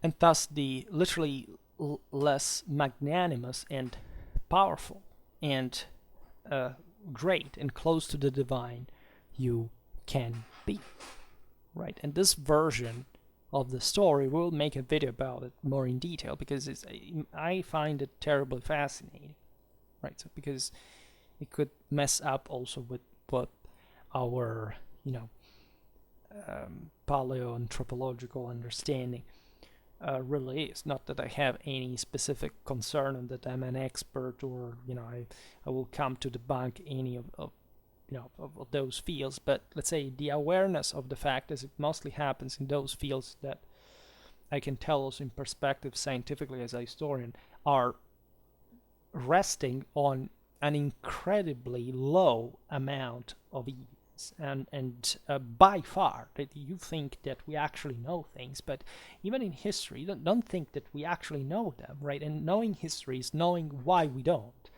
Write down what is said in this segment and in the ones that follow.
and thus the literally less magnanimous and powerful and great and close to the divine you can be, right? And this version of the story, we'll make a video about it more in detail, because I find it terribly fascinating, right? So because it could mess up also with what our paleoanthropological understanding really is. Not that I have any specific concern and that I'm an expert, or I will come to debunk any of those fields, but let's say the awareness of the fact, as it mostly happens in those fields that I can tell us in perspective scientifically as a historian, are resting on an incredibly low amount of evidence. And by far, that you think that we actually know things, but even in history, don't think that we actually know them, right? And knowing history is knowing why we don't,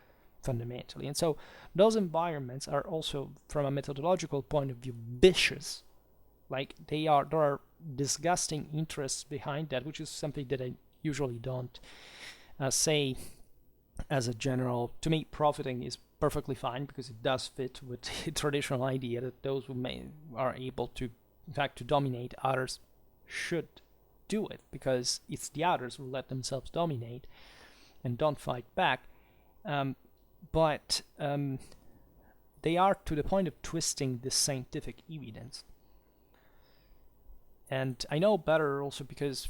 fundamentally. And so those environments are also, from a methodological point of view, vicious. Like there are disgusting interests behind that, which is something that I usually don't say as a general. To me, profiting is perfectly fine, because it does fit with the traditional idea that those who are able to, in fact, to dominate others should do it, because it's the others who let themselves dominate and don't fight back. But they are to the point of twisting the scientific evidence. And I know better also because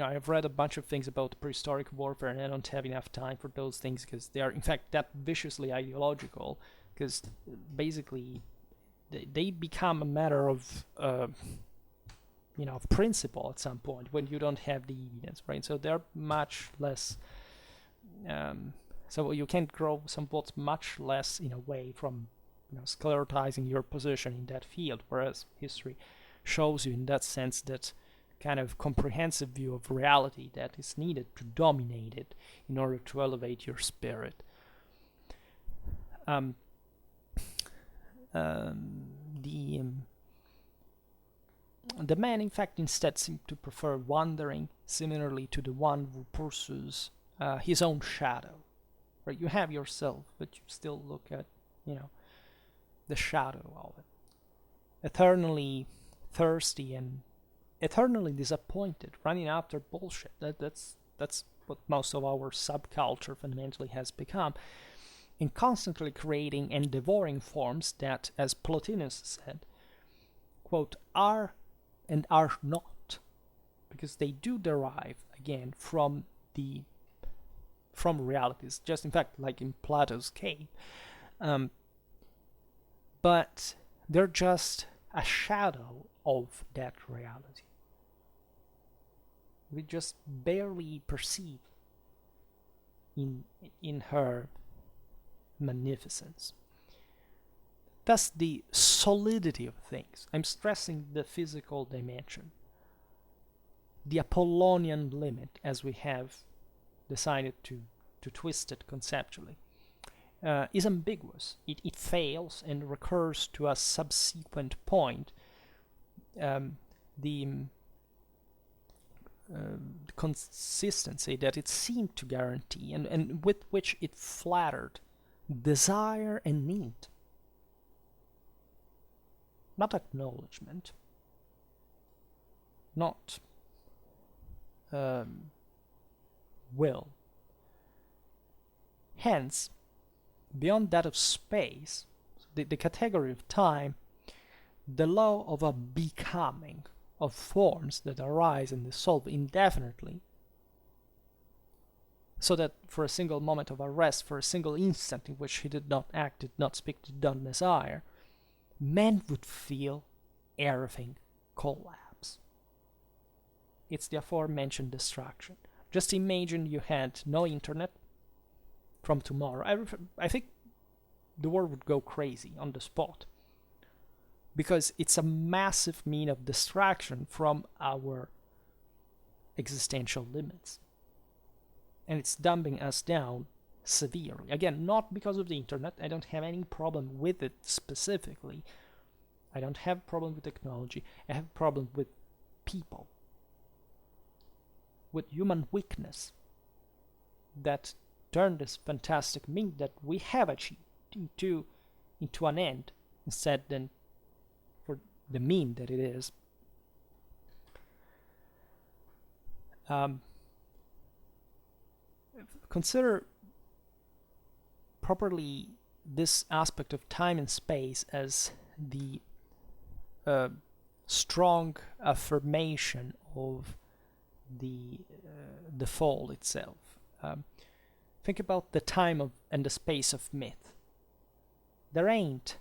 I've read a bunch of things about prehistoric warfare, and I don't have enough time for those things, because they are in fact that viciously ideological, because basically they become a matter of principle at some point when you don't have the evidence, right? So they're much less so you can grow somewhat much less in a way from sclerotizing your position in that field, whereas history shows you in that sense that kind of comprehensive view of reality that is needed to dominate it in order to elevate your spirit. The man, in fact, instead seemed to prefer wandering, similarly to the one who pursues his own shadow. Right? You have yourself, but you still look at, the shadow of it. Eternally thirsty and eternally disappointed, running after bullshit. That's what most of our subculture fundamentally has become, and constantly creating and devouring forms that, as Plotinus said, quote, are and are not, because they do derive again from realities, just in fact like in Plato's cave, but they're just a shadow of that reality. We just barely perceive in her magnificence. Thus, the solidity of things. I'm stressing the physical dimension. The Apollonian limit, as we have decided to twist it conceptually, is ambiguous. It fails and recurs to a subsequent point. The consistency that it seemed to guarantee, and with which it flattered desire and need. Not acknowledgement, not will. Hence, beyond that of space, the category of time, the law of a becoming of forms that arise and dissolve indefinitely, so that for a single moment of arrest, for a single instant in which he did not act, did not speak, did not desire, man would feel everything collapse. It's the aforementioned destruction. Just imagine you had no internet from tomorrow. I think the world would go crazy on the spot, because it's a massive mean of distraction from our existential limits. And it's dumbing us down severely. Again, not because of the internet. I don't have any problem with it specifically. I don't have a problem with technology. I have a problem with people. with human weakness that turn this fantastic mean that we have achieved into an end instead than for the mean that it is. Consider properly this aspect of time and space as the strong affirmation of the fall itself. Think about the time and the space of myth. There ain't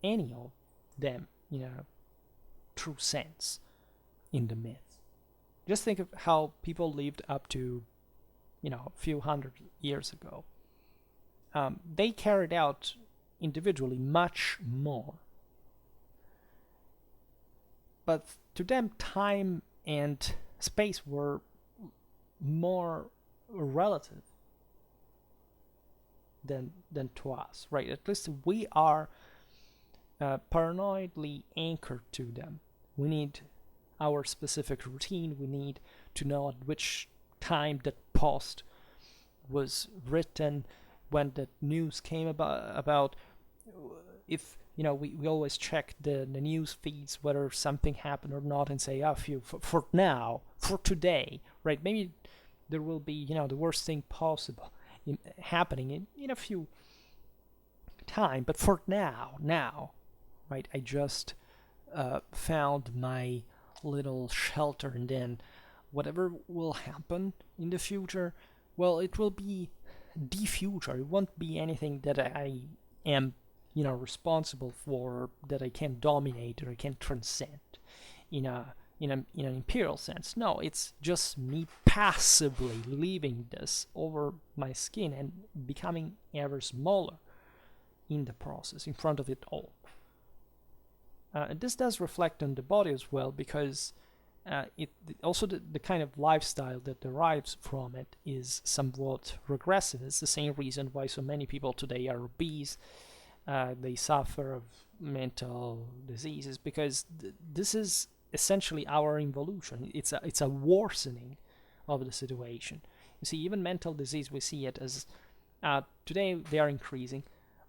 any of them in a true sense in the myth. Just think of how people lived up to, a few hundred years ago. They carried out individually much more. But to them, time and space were more relative than to us, right? At least we are paranoidly anchored to them. We need our specific routine. We need to know at which time that post was written, when the news came about if we always check the news feeds whether something happened or not, and say, for now, for today, right? Maybe there will be the worst thing possible happening in a few time, but for now, right? I just found my little shelter, and then whatever will happen in the future, well, it will be the future. It won't be anything that I am responsible for, that I can dominate or I can transcend in an imperial sense. No, it's just me passively leaving this over my skin and becoming ever smaller in the process, in front of it all. This does reflect on the body as well, because also the kind of lifestyle that derives from it is somewhat regressive. It's the same reason why so many people today are obese. They suffer of mental diseases, because this is essentially our involution. It's a worsening of the situation. You see, even mental disease, we see it as today they are increasing.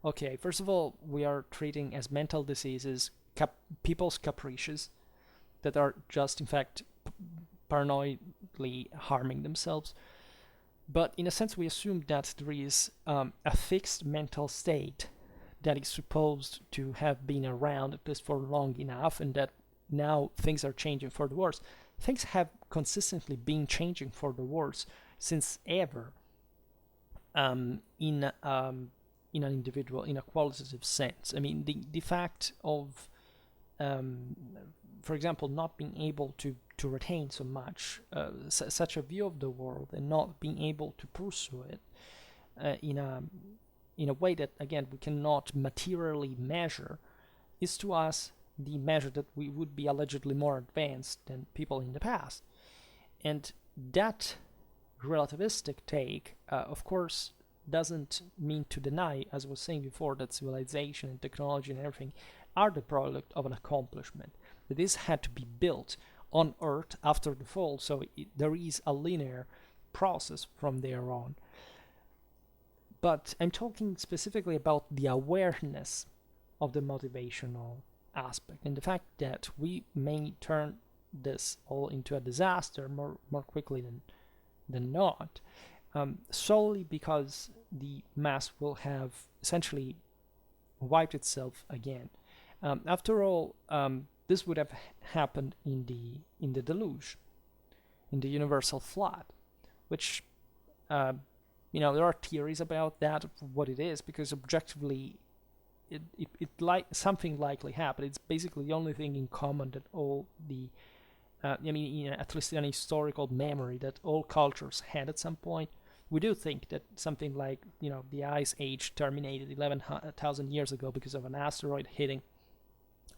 Okay, first of all, we are treating as mental diseases people's caprices that are just in fact paranoidly harming themselves. But in a sense, we assume that there is a fixed mental state that is supposed to have been around at least for long enough, and that now things are changing for the worse. Things have consistently been changing for the worse since ever, in an individual, in a qualitative sense. I mean, the fact of for example, not being able to retain so much, such a view of the world, and not being able to pursue it in a way that, again, we cannot materially measure, is to us the measure that we would be allegedly more advanced than people in the past. And that relativistic take, of course, doesn't mean to deny, as I was saying before, that civilization and technology and everything are the product of an accomplishment. This had to be built on Earth after the fall, so there is a linear process from there on. But I'm talking specifically about the awareness of the motivational aspect, and the fact that we may turn this all into a disaster more quickly than not, solely because the mass will have essentially wiped itself again. After all, this would have happened in the deluge, in the universal flood, which there are theories about that, what it is, because objectively it like something likely happened. It's basically the only thing in common that all the at least in an historical memory that all cultures had at some point. We do think that something like the Ice Age terminated 11,000 years ago because of an asteroid hitting,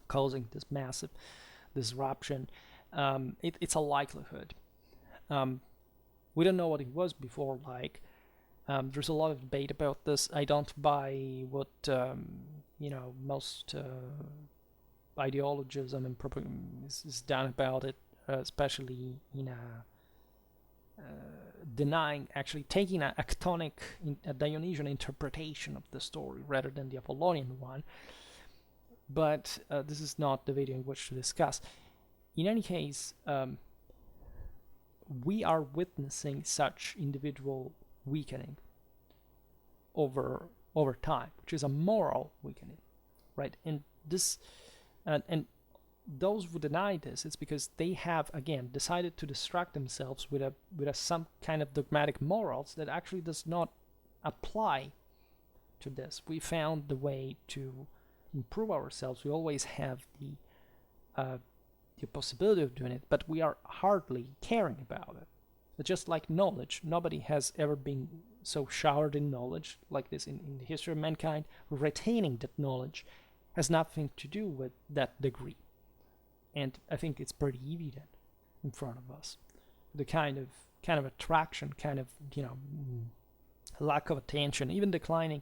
causing this massive disruption. It's a likelihood. We don't know what it was before like. There's a lot of debate about this. I don't buy what most ideologism and is done about it, especially in denying, actually taking a chthonic, a Dionysian interpretation of the story rather than the Apollonian one. But this is not the video in which to discuss. In any case, we are witnessing such individual weakening over time, which is a moral weakening, right? And this, and those who deny this, it's because they have again decided to distract themselves with some kind of dogmatic morals that actually does not apply to this. We found the way to improve ourselves. We always have the possibility of doing it, but we are hardly caring about it. It's just like knowledge. Nobody has ever been so showered in knowledge like this in the history of mankind. Retaining that knowledge has nothing to do with that degree. And I think it's pretty evident in front of us. The kind of attraction, kind of, lack of attention, even declining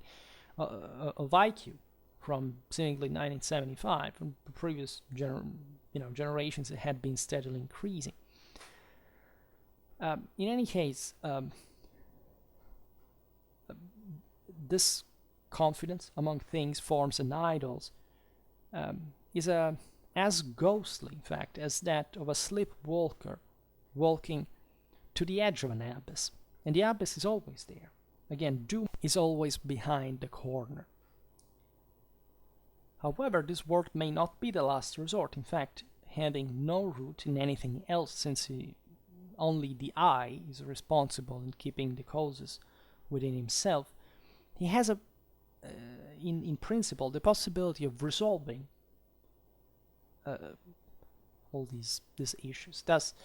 of IQ from seemingly 1975, from the previous generations, it had been steadily increasing. In any case, this confidence among things, forms, and idols is as ghostly, in fact, as that of a sleepwalker walking to the edge of an abyss. And the abyss is always there. Again, doom is always behind the corner. However, this world may not be the last resort. In fact, having no root in anything else, since only the I is responsible in keeping the causes within himself, he has in principle, the possibility of resolving all these issues. Thus,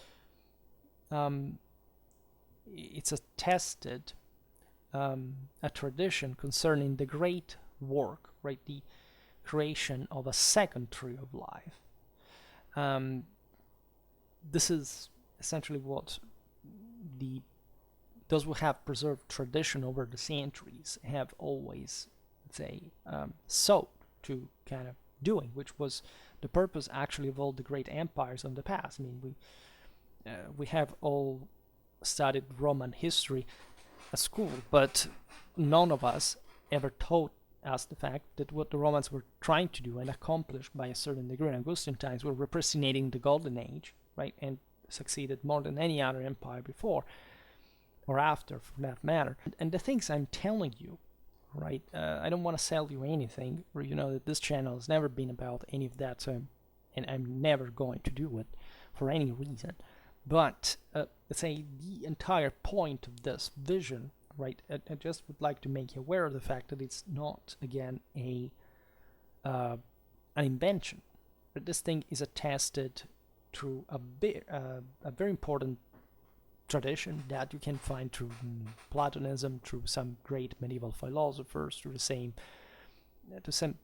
it's attested a tradition concerning the great work, right? The creation of a second tree of life. This is essentially what those who have preserved tradition over the centuries have always, sought to kind of doing, which was the purpose actually of all the great empires of the past. I mean, we have all studied Roman history at school, but none of us ever taught us the fact that what the Romans were trying to do and accomplish by a certain degree in Augustan times were representing the Golden Age, right, and succeeded more than any other empire before or after, for that matter. And the things I'm telling you, right, I don't want to sell you anything, or that this channel has never been about any of that, and I'm never going to do it for any reason. But let's say the entire point of this vision, right, I just would like to make you aware of the fact that it's not, again, an invention. But this thing is attested through a very important tradition that you can find through Platonism, through some great medieval philosophers, through some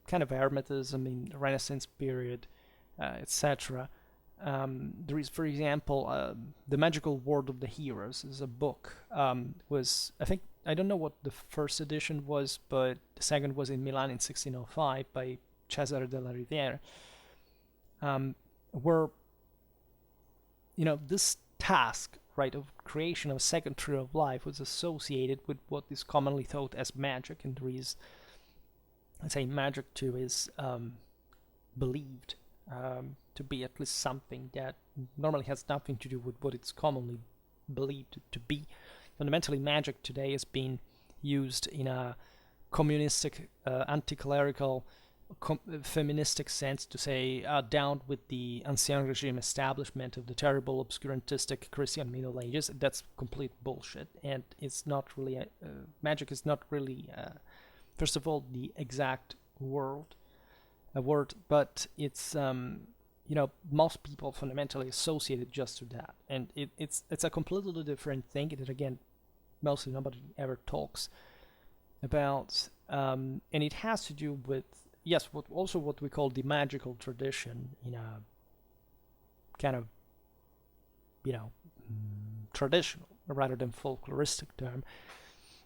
kind of Hermetism in the Renaissance period, etc. There is, for example, The Magical World of the Heroes is a book. I don't know what the first edition was, but the second was in Milan in 1605 by Cesare della Riviera, where this task, right, of creation of a second tree of life was associated with what is commonly thought as magic, and there is, magic too is believed to be at least something that normally has nothing to do with what it's commonly believed to be. Fundamentally, magic today is being used in a communistic, anti-clerical, feministic sense to say down with the ancien regime establishment of the terrible obscurantistic Christian Middle Ages. That's complete bullshit, and it's not really magic is not really first of all the exact word, but it's most people fundamentally associate it just to that, and it's a completely different thing that, again, mostly nobody ever talks about, and it has to do with what we call the magical tradition in a kind of traditional rather than folkloristic term,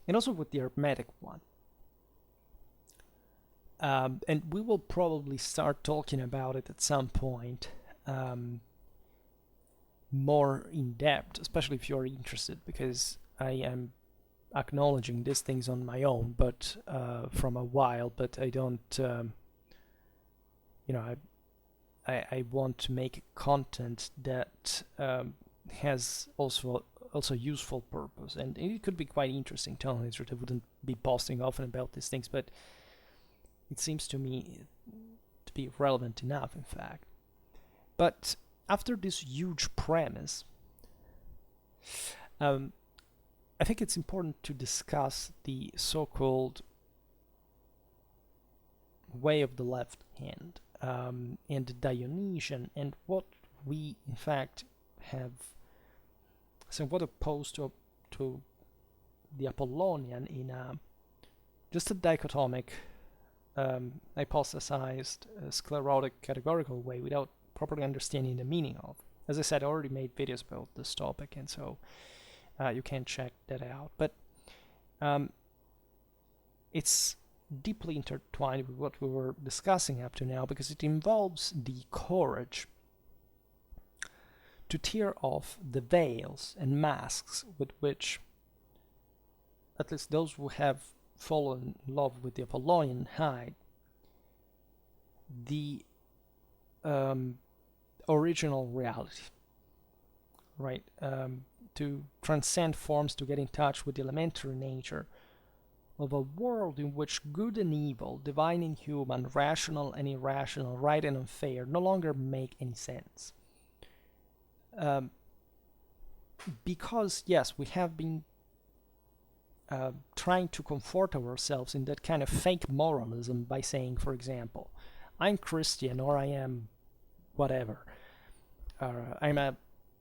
and also with the Hermetic one. And we will probably start talking about it at some point, more in depth, especially if you're interested, because I am acknowledging these things on my own, but from a while. But I don't, you know, I want to make content that has also useful purpose, and it could be quite interesting. Telling the truth, I wouldn't be posting often about these things, but it seems to me to be relevant enough, in fact. But after this huge premise, I think it's important to discuss the so-called way of the left hand, and the Dionysian, and what we in fact have somewhat opposed to the Apollonian in just a dichotomic, hypothesized, sclerotic categorical way without properly understanding the meaning of. As I said, I already made videos about this topic, and so you can check that out. But it's deeply intertwined with what we were discussing up to now, because it involves the courage to tear off the veils and masks with which at least those who have fallen in love with the Apollonian hide the original reality, right? To transcend forms, to get in touch with the elementary nature of a world in which good and evil, divine and human, rational and irrational, right and unfair no longer make any sense. Because, yes, we have been trying to comfort ourselves in that kind of fake moralism by saying, for example, I'm Christian, or I am whatever. I'm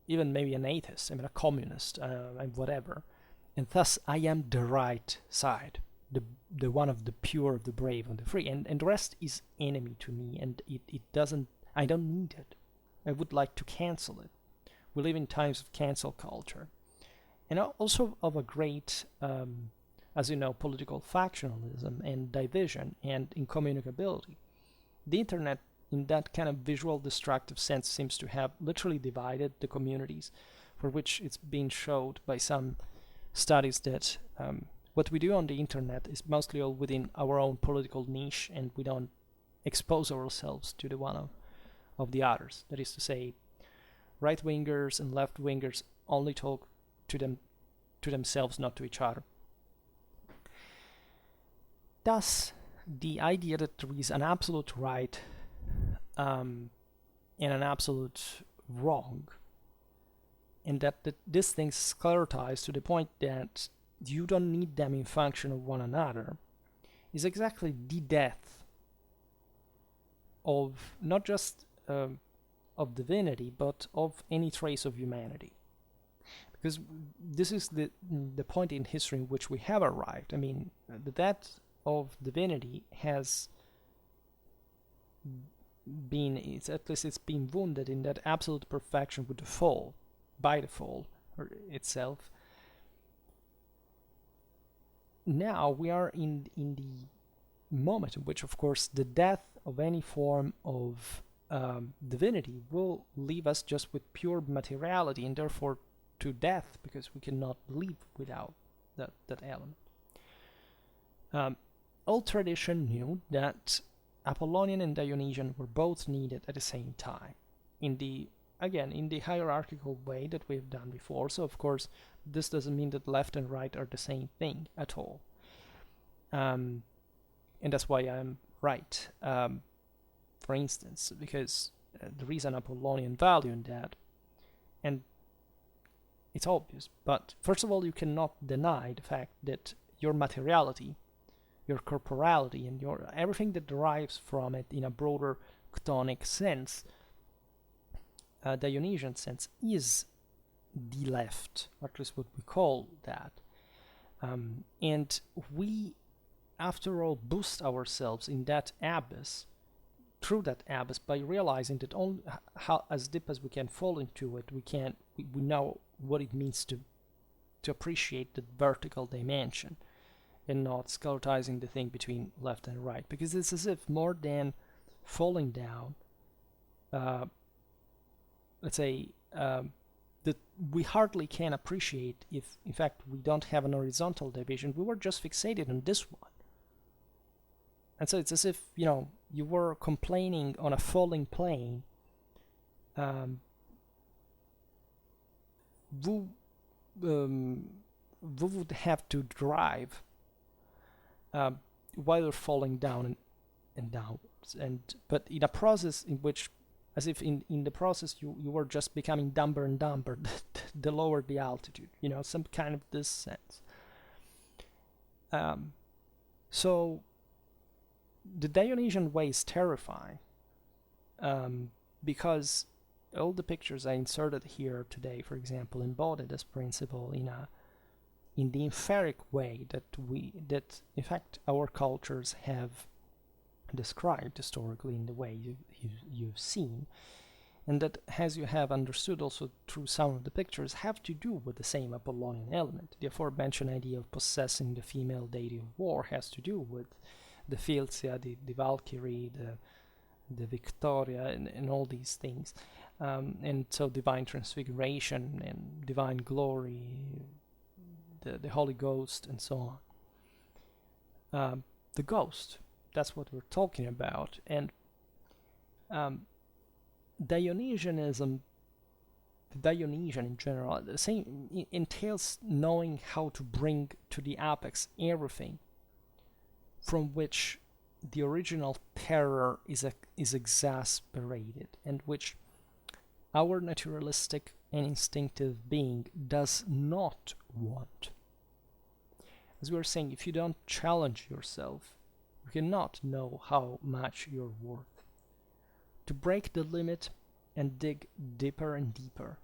even maybe an atheist, I'm a communist, I'm whatever. And thus I am the right side, the one of the pure, of the brave, and the free. And the rest is enemy to me, and it doesn't, I don't need it. I would like to cancel it. We live in times of cancel culture. And also of a great, as you know, political factionalism and division and incommunicability. The internet, in that kind of visual destructive sense, seems to have literally divided the communities, for which it's been showed by some studies that what we do on the internet is mostly all within our own political niche, and we don't expose ourselves to the one of the others. That is to say, right-wingers and left-wingers only talk to themselves, not to each other. Thus, the idea that there is an absolute right and an absolute wrong, and that these things sclerotize to the point that you don't need them in function of one another, is exactly the death of not just of divinity, but of any trace of humanity. Because this is the point in history in which we have arrived. I mean, the death of divinity has been, it's been wounded in that absolute perfection with the fall, by the fall itself. Now we are in the moment in which, of course, the death of any form of divinity will leave us just with pure materiality, and therefore to death, because we cannot live without that element. Old tradition knew that Apollonian and Dionysian were both needed at the same time, in the hierarchical way that we've done before. So of course this doesn't mean that left and right are the same thing at all, and that's why I'm right, for instance, because there is an Apollonian value in that, and it's obvious. But first of all, you cannot deny the fact that your materiality, your corporality, and your everything that derives from it in a broader chthonic sense, Dionysian sense, is the left, or at least what we call that. And we, after all, boost ourselves in that abyss, through that abyss, by realizing that only how as deep as we can fall into it, we know what it means to appreciate the vertical dimension, and not sclerotizing the thing between left and right, because it's as if more than falling down, let's say, that we hardly can appreciate if, in fact, we don't have an horizontal division. We were just fixated on this one. And so it's as if, you were complaining on a falling plane. We would have to drive while you're falling down and downwards. But in a process in which, as if in the process you were just becoming dumber and dumber the lower the altitude, some kind of this sense. So the Dionysian way is terrifying, because all the pictures I inserted here today, for example, embody this principle in the empiric way that in fact our cultures have described historically in the way you've seen, and that, as you have understood also through some of the pictures, have to do with the same Apollonian element. The aforementioned idea of possessing the female deity of war has to do with the Philcia, the Valkyrie, the Victoria, and all these things. And so divine transfiguration and divine glory, the Holy Ghost, and so on. The ghost, that's what we're talking about. And Dionysianism, the Dionysian in general, the same entails knowing how to bring to the apex everything from which the original terror is exasperated, and which our naturalistic and instinctive being does not want. As we were saying, if you don't challenge yourself, you cannot know how much you're worth. To break the limit and dig deeper and deeper,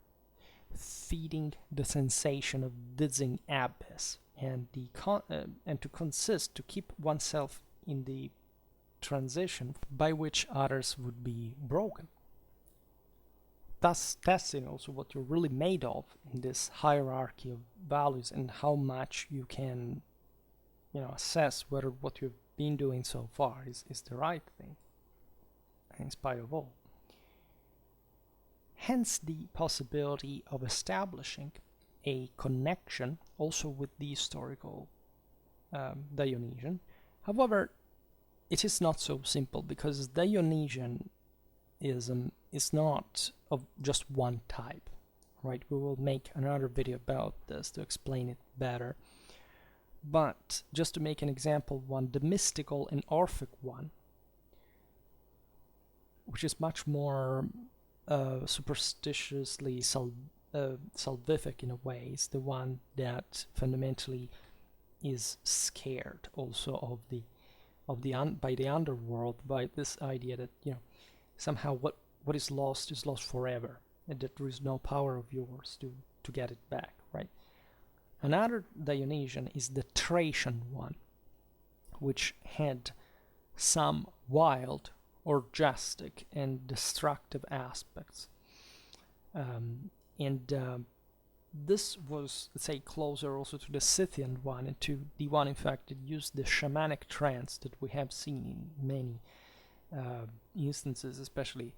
feeding the sensation of dizzying abyss, and to consist to keep oneself in the transition by which others would be broken. Thus testing also what you're really made of in this hierarchy of values, and how much you can assess whether what you've been doing so far is the right thing in spite of all. Hence the possibility of establishing a connection also with the historical Dionysian. However, it is not so simple, because Dionysianism is not of just one type, right? We will make another video about this to explain it better. But just to make an example one, the mystical and Orphic one, which is much more superstitiously salvific in a way, is the one that fundamentally is scared also by the underworld, by this idea that somehow what is lost forever, and that there is no power of yours to get it back, right? Another Dionysian is the Thracian one, which had some wild, orgiastic, and destructive aspects. This was, let's say, closer also to the Scythian one, and to the one, in fact, that used the shamanic trance that we have seen in many instances, especially,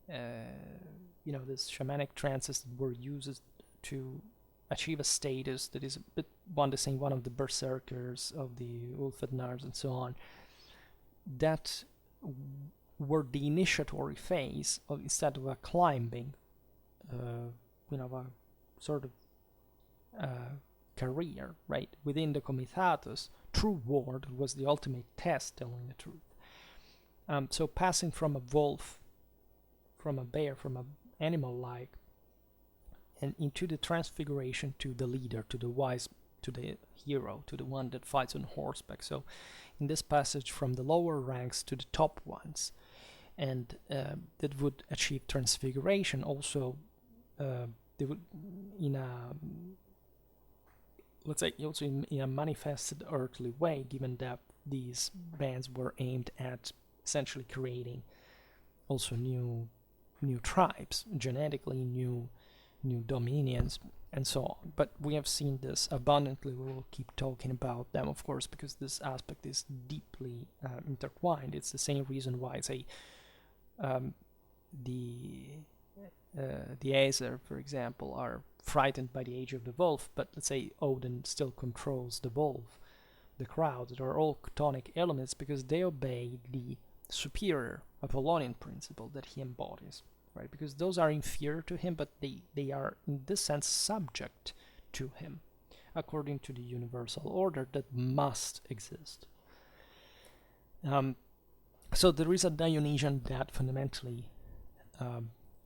this shamanic trances that were used to achieve a status that is a bit one of the berserkers of the Ulfednars and so on, that were the initiatory phase of, instead of a climbing, a sort of career, right, within the comitatus. True war was the ultimate test, telling the truth. So passing from a wolf, from a bear, from an animal-like, and into the transfiguration to the leader, to the wise, to the hero, to the one that fights on horseback. So in this passage from the lower ranks to the top ones, and that would achieve transfiguration also, they would, in a, let's say, also in a manifested earthly way, given that these bands were aimed at essentially creating also new tribes, genetically new dominions, and so on. But we have seen this abundantly. We will keep talking about them, of course, because this aspect is deeply intertwined. It's the same reason why, say, the Aesir, for example, are frightened by the age of the wolf, but let's say Odin still controls the wolf, the crowd. They are all chthonic elements because they obey the superior Apollonian principle that he embodies, right? Because those are inferior to him, but they are in this sense subject to him, according to the universal order that must exist. So there is a Dionysian that fundamentally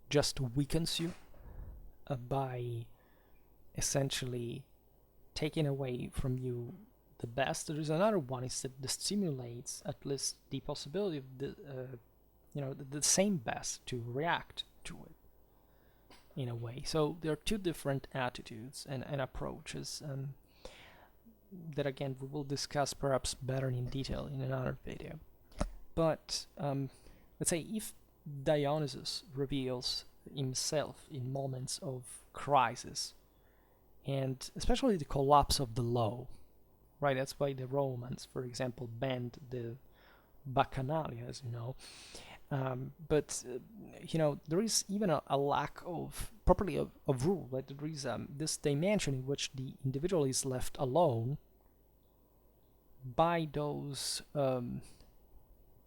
just weakens you by essentially taking away from you the best. There is another one is that stimulates at least the possibility of the same best to react to it in a way. So there are two different attitudes and approaches that again we will discuss perhaps better in detail in another video. But let's say if Dionysus reveals himself in moments of crisis, and especially the collapse of the law, right? That's why the Romans, for example, banned the Bacchanalia, as you know. But there is even a lack of properly of rule. Right? There is this dimension in which the individual is left alone by those,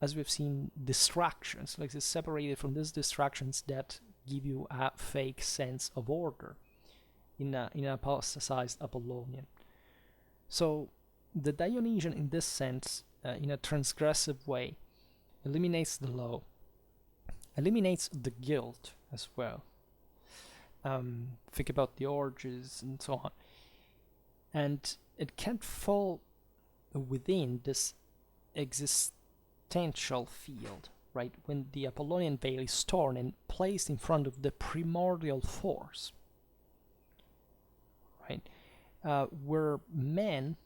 as we've seen, distractions. Like it's separated from these distractions that give you a fake sense of order in an apostatized Apollonian. So the Dionysian, in this sense, in a transgressive way, eliminates the law, eliminates the guilt as well. Think about the orgies and so on. And it can't fall within this existential field, right? When the Apollonian veil is torn and placed in front of the primordial force, right? Where man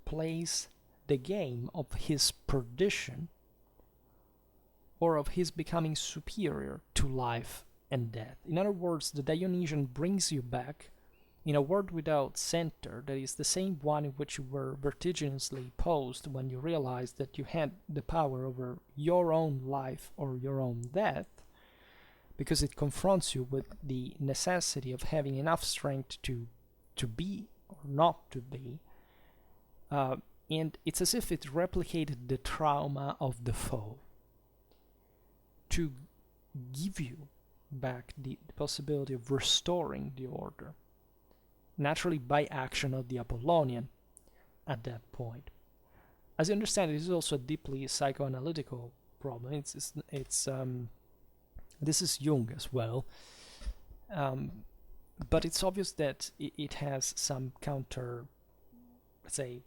plays the game of his perdition or of his becoming superior to life and death. In other words, the Dionysian brings you back in a world without center, that is the same one in which you were vertiginously posed when you realized that you had the power over your own life or your own death, because it confronts you with the necessity of having enough strength to be or not to be. And it's as if it replicated the trauma of the foe to give you back the possibility of restoring the order, naturally by action of the Apollonian at that point. As you understand, it is also a deeply psychoanalytical problem. It's this is Jung as well, but it's obvious that it has some counter, let's say,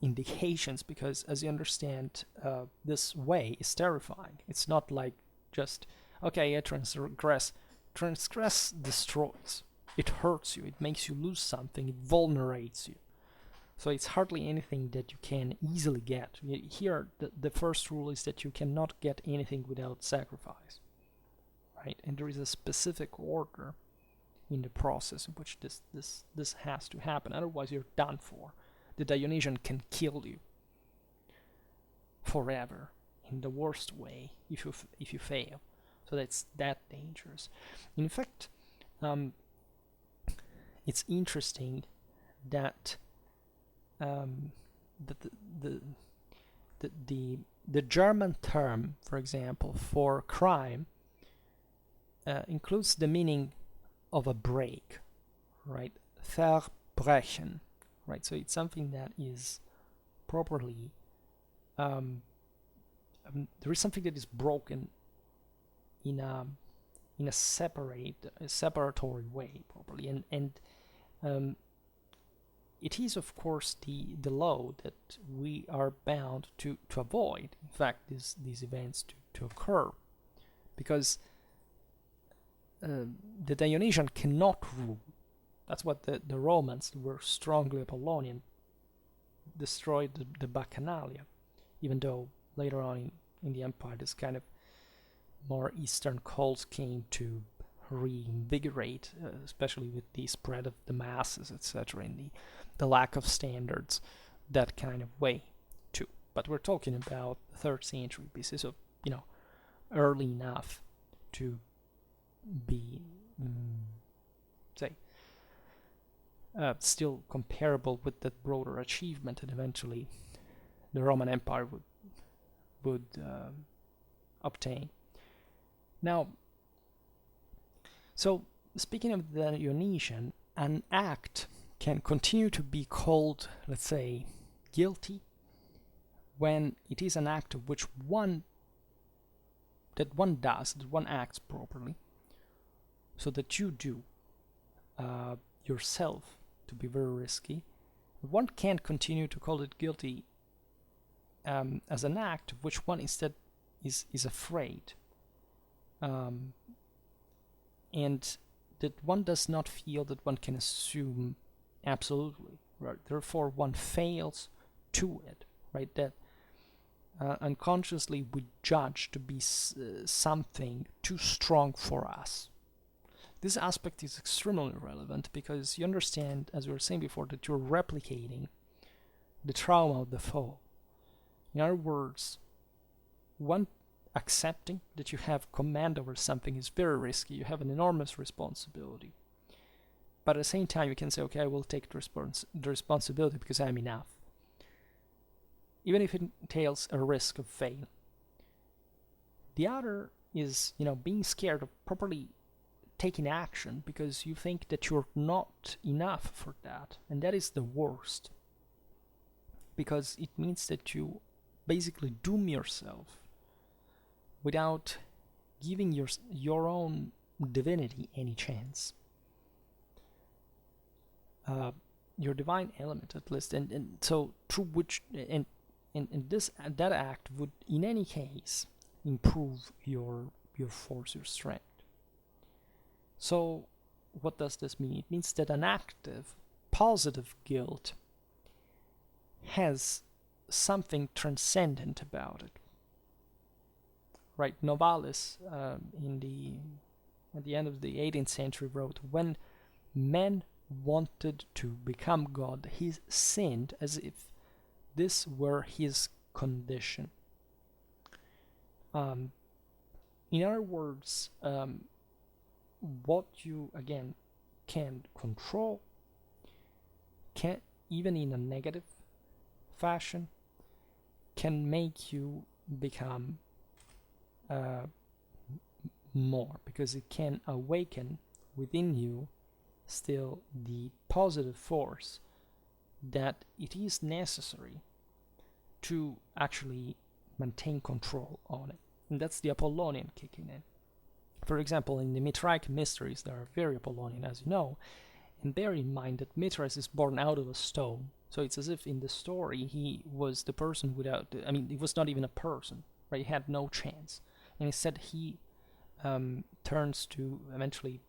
indications, because as you understand, this way is terrifying. It's not like just, okay, transgress destroys. It hurts you, it makes you lose something, it vulnerates you. So it's hardly anything that you can easily get. Here, the first rule is that you cannot get anything without sacrifice, right? And there is a specific order in the process in which this has to happen. Otherwise, you're done for. The Dionysian can kill you forever in the worst way if you fail. So that's that dangerous. In fact, it's interesting that the German term, for example, for crime includes the meaning of a break, right? Verbrechen, right? So it's something that is properly there is something that is broken in a separatory way, properly, and it is of course the law that we are bound to avoid. In fact, these events to occur, because the Dionysian cannot rule. That's what the Romans, who were strongly Apollonian, destroyed the Bacchanalia, even though later on in the empire this kind of more Eastern cults came to reinvigorate, especially with the spread of the masses, etc., and the lack of standards, that kind of way too. But we're talking about the 3rd century BC, so early enough to be say, still comparable with that broader achievement, and eventually the Roman Empire would obtain. Now, so speaking of the Dionysian, an act can continue to be called, let's say, guilty when it is an act of which one acts properly, so that you do yourself to be very risky. One can't continue to call it guilty as an act of which one instead is afraid, and that one does not feel that one can assume absolutely, right? Therefore, one fails to it, right? That unconsciously we judge to be something too strong for us. This aspect is extremely relevant because you understand, as we were saying before, that you're replicating the trauma of the fall. In other words, one accepting that you have command over something is very risky. You have an enormous responsibility. But at the same time, you can say, okay, I will take the responsibility because I'm enough. Even if it entails a risk of fail. The other is, being scared of properly taking action because you think that you're not enough for that. And that is the worst. Because it means that you basically doom yourself without giving your own divinity any chance. Your divine element, at least, and so through which and that act would in any case improve your force, your strength. So what does this mean? It means that an active, positive guilt has something transcendent about it. Right, Novalis, at the end of the 18th century, wrote, "When men wanted to become God, he sinned as if this were his condition." In other words, what you again can control, can even in a negative fashion, can make you become more, because it can awaken within you still the positive force that it is necessary to actually maintain control on it. And that's the Apollonian kicking in. For example, in the Mitraic mysteries, they are very Apollonian, as you know, and bear in mind that Mithras is born out of a stone. So it's as if in the story he was the person without, he was not even a person, right? He had no chance. And instead he turns to eventually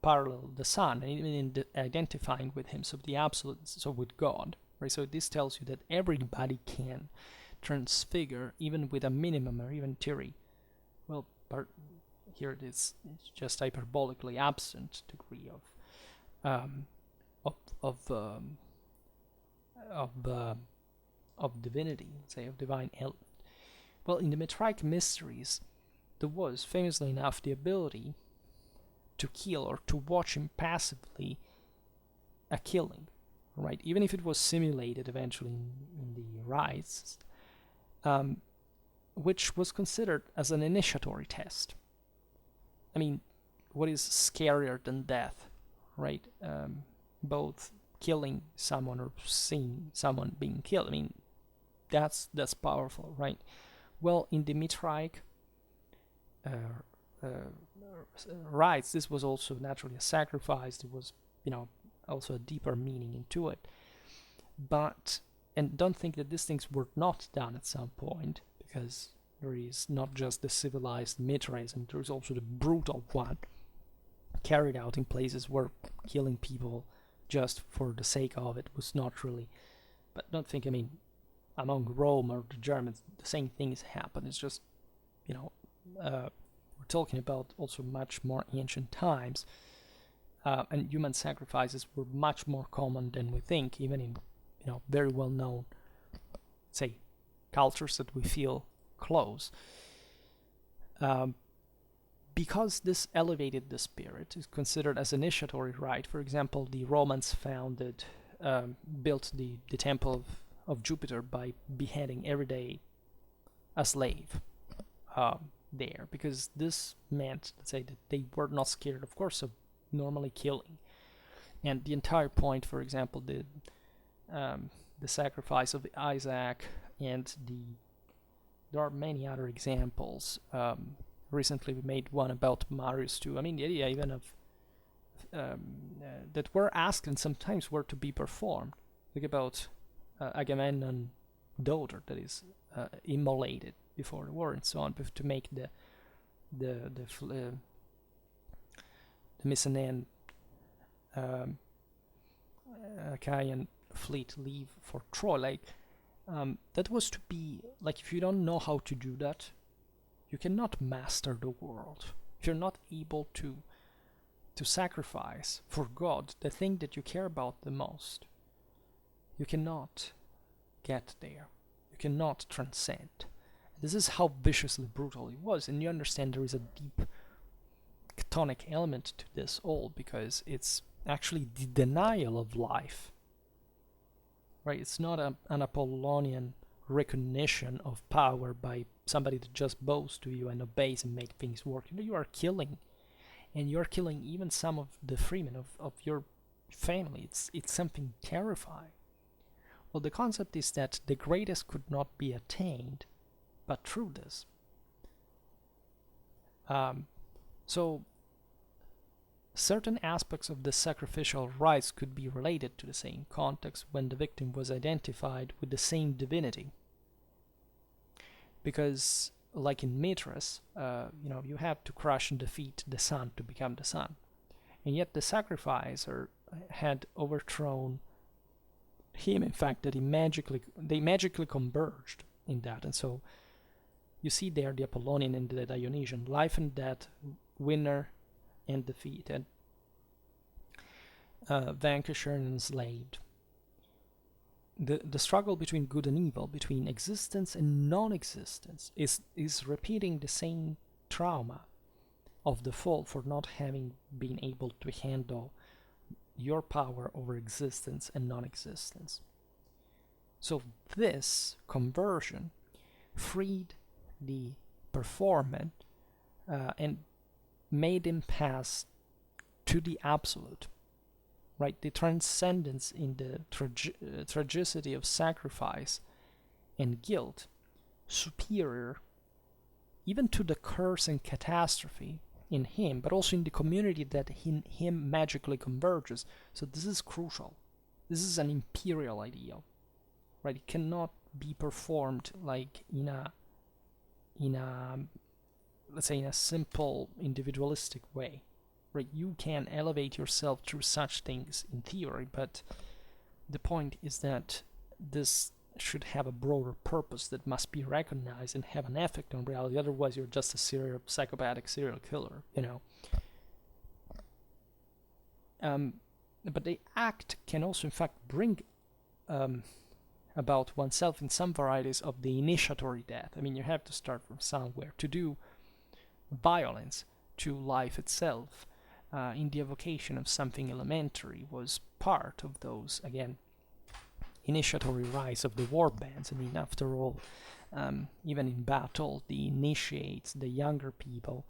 parallel the sun, and even in identifying with him, so the absolute, so with God, right? So this tells you that everybody can transfigure, even with a minimum or even theory. Well, here it is, it's just hyperbolically absent degree of divinity, say of divine element. Well, in the Mitraic mysteries, there was, famously enough, the ability to kill or to watch impassively a killing, right? Even if it was simulated eventually in the rites, which was considered as an initiatory test. What is scarier than death, right? Both killing someone or seeing someone being killed. That's powerful, right? Well, in the Mitraic rites, this was also naturally a sacrifice. There was, also a deeper meaning into it. And don't think that these things were not done at some point, because there is not just the civilized Mithraism, there is also the brutal one carried out in places where killing people just for the sake of it was not really. But don't think, among Rome or the Germans, the same things happen. It's just, we're talking about also much more ancient times, and human sacrifices were much more common than we think, even in, very well-known, say, cultures that we feel close. because this elevated the spirit, is considered as initiatory rite. For example, the Romans built the temple of Jupiter by beheading every day a slave there, because this meant, let's say, that they were not scared, of course, of normally killing. And the entire point, for example, the sacrifice of Isaac, and there are many other examples. Recently, we made one about Marius too. I mean, the idea even of that were asked and sometimes were to be performed, like about Agamemnon's daughter that is immolated before the war and so on, to make the Mycenaean Achaean fleet leave for Troy. Like that was to be like, if you don't know how to do that, you cannot master the world. If you're not able to sacrifice for God the thing that you care about the most, you cannot get there. You cannot transcend. This is how viciously brutal it was, and you understand there is a deep chthonic element to this all, because it's actually the denial of life. Right? It's not an Apollonian recognition of power by somebody that just bows to you and obeys and make things work. You are killing, and you're killing even some of the freemen of your family. It's something terrifying. Well, the concept is that the greatest could not be attained but through this. So certain aspects of the sacrificial rites could be related to the same context when the victim was identified with the same divinity. Because, like in Mithras, you have to crush and defeat the sun to become the sun. And yet the sacrificer had overthrown him, in fact, that they magically converged in that. And so you see there the Apollonian and the Dionysian, life and death, winner and defeated, vanquisher and enslaved. The struggle between good and evil, between existence and non-existence, is repeating the same trauma of the fall for not having been able to handle your power over existence and non-existence. So this conversion freed the performant and made him pass to the absolute, right? The transcendence in the tragicity of sacrifice and guilt, superior even to the curse and catastrophe in him, but also in the community that in him magically converges. So this is crucial. This is an imperial ideal, right? It cannot be performed like in a let's say in a simple individualistic way, right? You can elevate yourself through such things in theory, but the point is that this should have a broader purpose that must be recognized and have an effect on reality. Otherwise, you're just a psychopathic serial killer, But the act can also, in fact, bring about oneself in some varieties of the initiatory death. I mean, you have to start from somewhere. To do violence to life itself in the evocation of something elementary was part of those, again, initiatory rites of the war bands. I mean, after all, even in battle, the initiates, the younger people,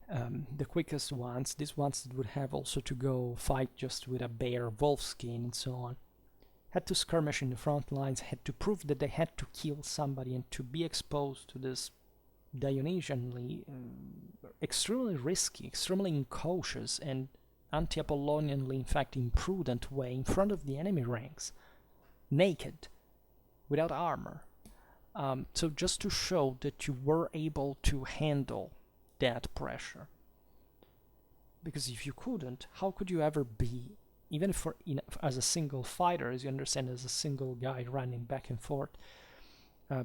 the quickest ones, these ones that would have also to go fight just with a bear, wolf skin, and so on, had to skirmish in the front lines, had to prove that they had to kill somebody, and to be exposed to this Dionysianly extremely risky, extremely incautious, and anti-Apollonianly, in fact, imprudent way in front of the enemy ranks, naked, without armor. So just to show that you were able to handle that pressure. Because if you couldn't, how could you ever be, even as a single fighter, as you understand, as a single guy running back and forth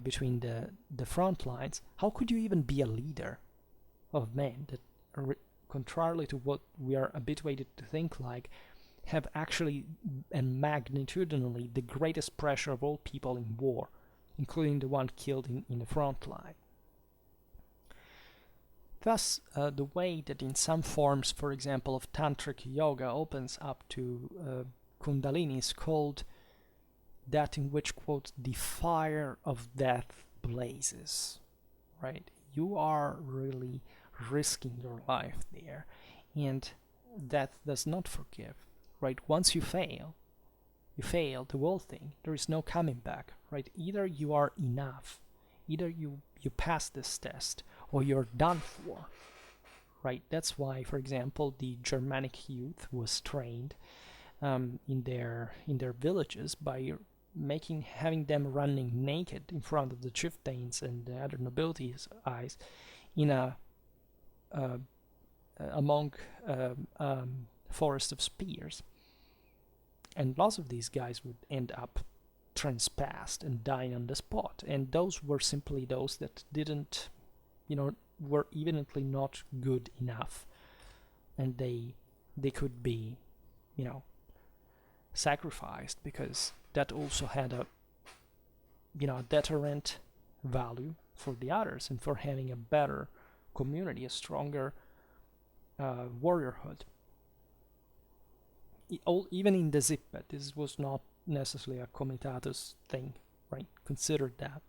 between the front lines, how could you even be a leader of men that, contrarily to what we are habituated to think like, have actually and magnitudinally the greatest pressure of all people in war, including the one killed in the front line? Thus, the way that in some forms, for example, of tantric yoga opens up to Kundalini is called that in which, quote, the fire of death blazes, right? You are really risking your life there, and death does not forgive, right? Once you fail the whole thing. There is no coming back, right? Either you are enough, either you pass this test, or you're done for, right? That's why, for example, the Germanic youth was trained in their villages by having them running naked in front of the chieftains and the other nobility's eyes in a among forest of spears, and lots of these guys would end up transpassed and dying on the spot, and those were simply those that didn't, were evidently not good enough, and they could be, sacrificed, because that also had a deterrent value for the others and for having a better community, a stronger warriorhood. Even in the Zippet, this was not necessarily a comitatus thing, right? Consider that.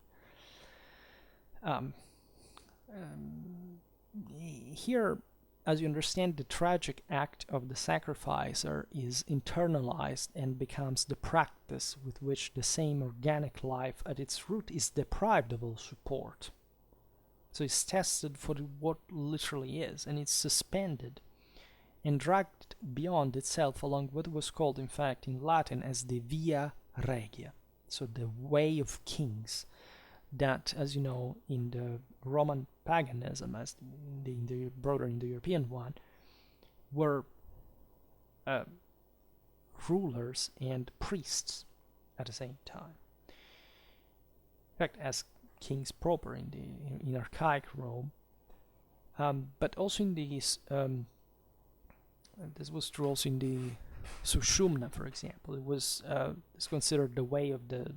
Here, as you understand, the tragic act of the sacrificer is internalized and becomes the practice with which the same organic life at its root is deprived of all support. So it's tested for what literally is, and it's suspended and dragged beyond itself along what was called, in fact, in Latin as the via regia, so the way of kings, that, as you know, in the Roman paganism, as in the broader Indo-European one, were rulers and priests at the same time. In fact, as kings proper in archaic Rome, but also in these. This was true also in the Sushumna, for example. It was it's considered the way of the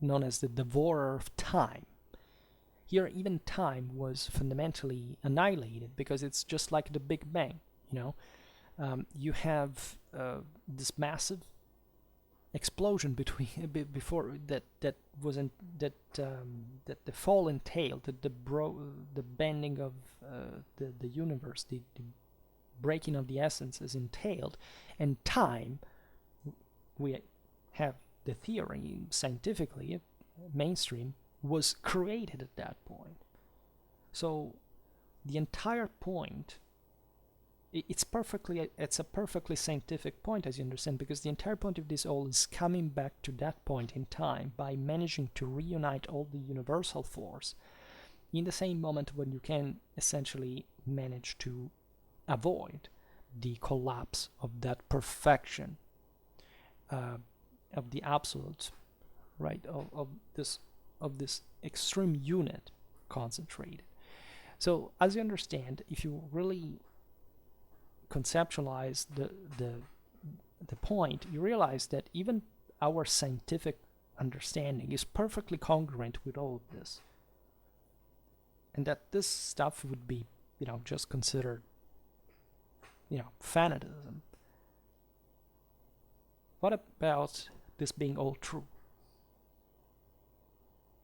known as the devourer of time. Here, even time was fundamentally annihilated, because it's just like the Big Bang. You have this massive explosion before that the fall entailed, the bending of the universe, the breaking of the essences entailed, and time, we have the theory scientifically mainstream, was created at that point. So the entire point, it's a perfectly scientific point, as you understand, because the entire point of this all is coming back to that point in time by managing to reunite all the universal force in the same moment when you can essentially manage to avoid the collapse of that perfection of the absolute, right, of this extreme unit concentrated. So, as you understand, if you really conceptualize the point, you realize that even our scientific understanding is perfectly congruent with all of this, and that this stuff would be, just considered, fanatism. What about this being all true?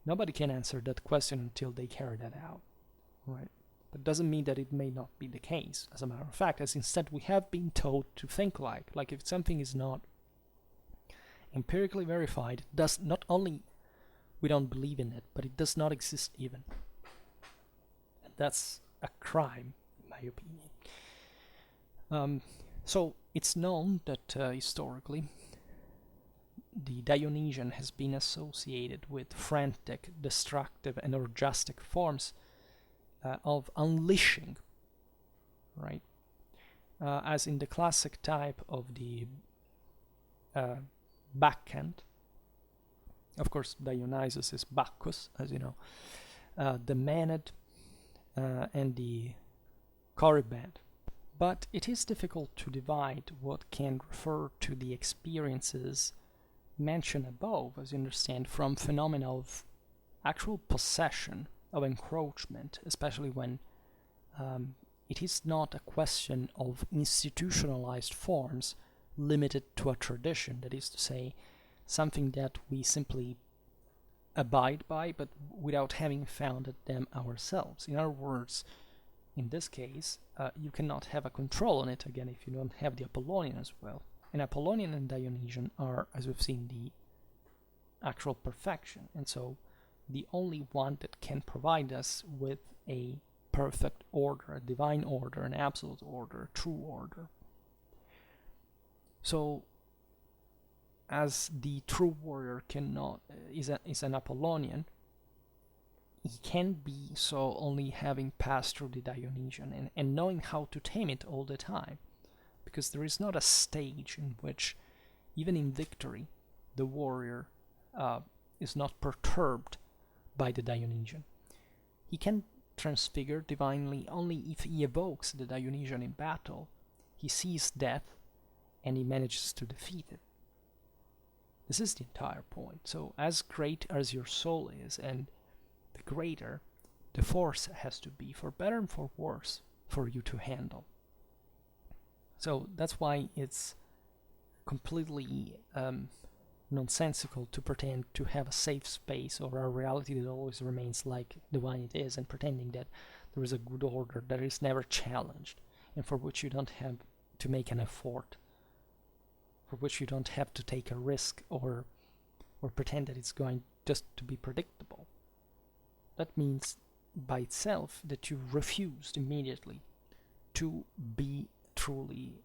Nobody can answer that question until they carry that out, right? But doesn't mean that it may not be the case. As a matter of fact, as instead we have been told to think like if something is not empirically verified, does not only we don't believe in it, but it does not exist even. And that's a crime, in my opinion. So it's known that historically the Dionysian has been associated with frantic, destructive, and orgiastic forms of unleashing, right? As in the classic type of the Bacchant. Of course, Dionysus is Bacchus, as you know. The Maenad and the Corybant. But it is difficult to divide what can refer to the experiences mentioned above, as you understand, from phenomena of actual possession, of encroachment, especially when it is not a question of institutionalized forms limited to a tradition, that is to say, something that we simply abide by, but without having founded them ourselves. In other words, in this case, you cannot have a control on it again if you don't have the Apollonian as well. And Apollonian and Dionysian are, as we've seen, the actual perfection, and so the only one that can provide us with a perfect order, a divine order, an absolute order, a true order. So, as the true warrior is an Apollonian, he can be so only having passed through the Dionysian and knowing how to tame it all the time, because there is not a stage in which, even in victory, the warrior is not perturbed by the Dionysian. He can transfigure divinely only if he evokes the Dionysian in battle. He sees death and he manages to defeat it. This is the entire point. So as great as your soul is, and the greater the force has to be, for better and for worse, for you to handle. So that's why it's completely nonsensical to pretend to have a safe space or a reality that always remains like the one it is, and pretending that there is a good order that is never challenged and for which you don't have to make an effort, for which you don't have to take a risk or pretend that it's going just to be predictable. That means by itself that you refused immediately to be truly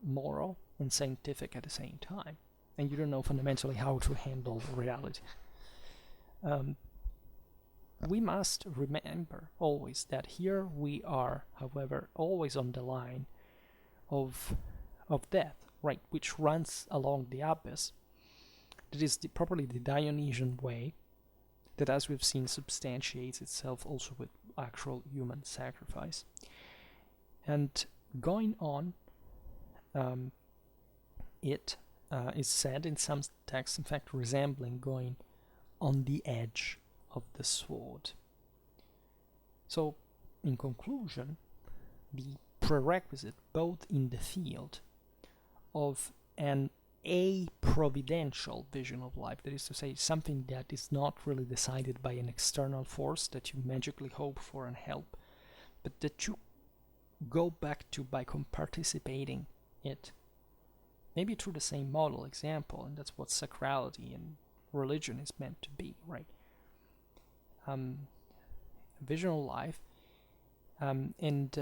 moral and scientific at the same time, and you don't know fundamentally how to handle reality. We must remember always that here we are, however, always on the line of death, right, which runs along the abyss. That is properly the Dionysian way, that, as we've seen, substantiates itself also with actual human sacrifice. And going on, it is said in some texts, in fact, resembling going on the edge of the sword. So, in conclusion, the prerequisite, both in the field of an a-providential vision of life, that is to say, something that is not really decided by an external force that you magically hope for and help, but that you go back to by participating it, maybe through the same model example, and that's what sacrality and religion is meant to be, right? Vision of life, and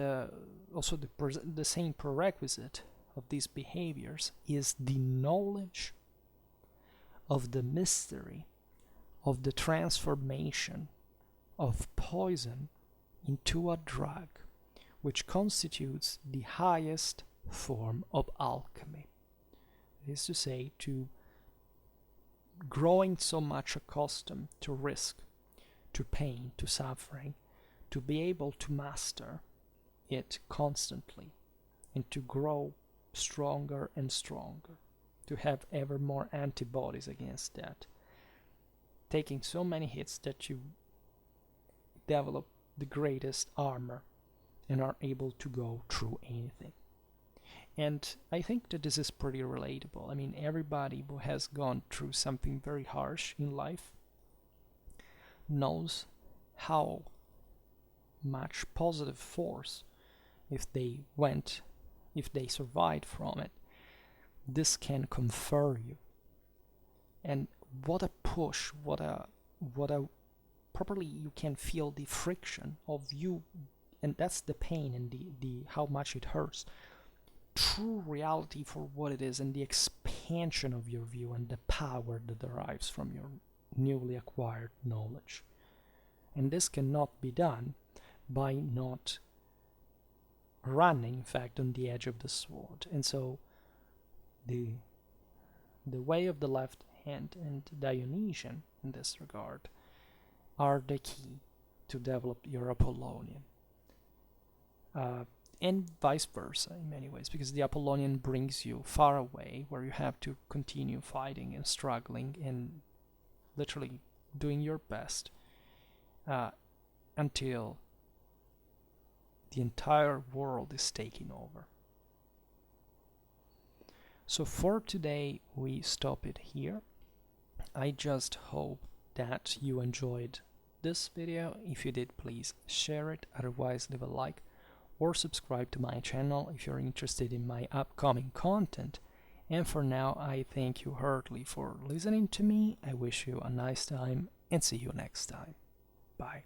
also the same prerequisite of these behaviors is the knowledge of the mystery of the transformation of poison into a drug, which constitutes the highest form of alchemy. That is to say, to growing so much accustomed to risk, to pain, to suffering, to be able to master it constantly, and to grow stronger and stronger, to have ever more antibodies against that, taking so many hits that you develop the greatest armor and are able to go through anything. And I think that this is pretty relatable. I mean, everybody who has gone through something very harsh in life knows how much positive force, if they survived from it, this can confer you. And what a push, what a properly you can feel the friction of you, and that's the pain and the how much it hurts. True reality for what it is, and the expansion of your view and the power that derives from your newly acquired knowledge. And this cannot be done by not running, in fact, on the edge of the sword. And so the way of the left hand and Dionysian in this regard are the key to develop your Apollonian. And vice versa in many ways, because the Apollonian brings you far away, where you have to continue fighting and struggling and literally doing your best until the entire world is taking over. So for today we stop it here. I just hope that you enjoyed this video. If you did, please share it, otherwise leave a like or subscribe to my channel if you're interested in my upcoming content. And for now, I thank you heartily for listening to me. I wish you a nice time and see you next time. Bye.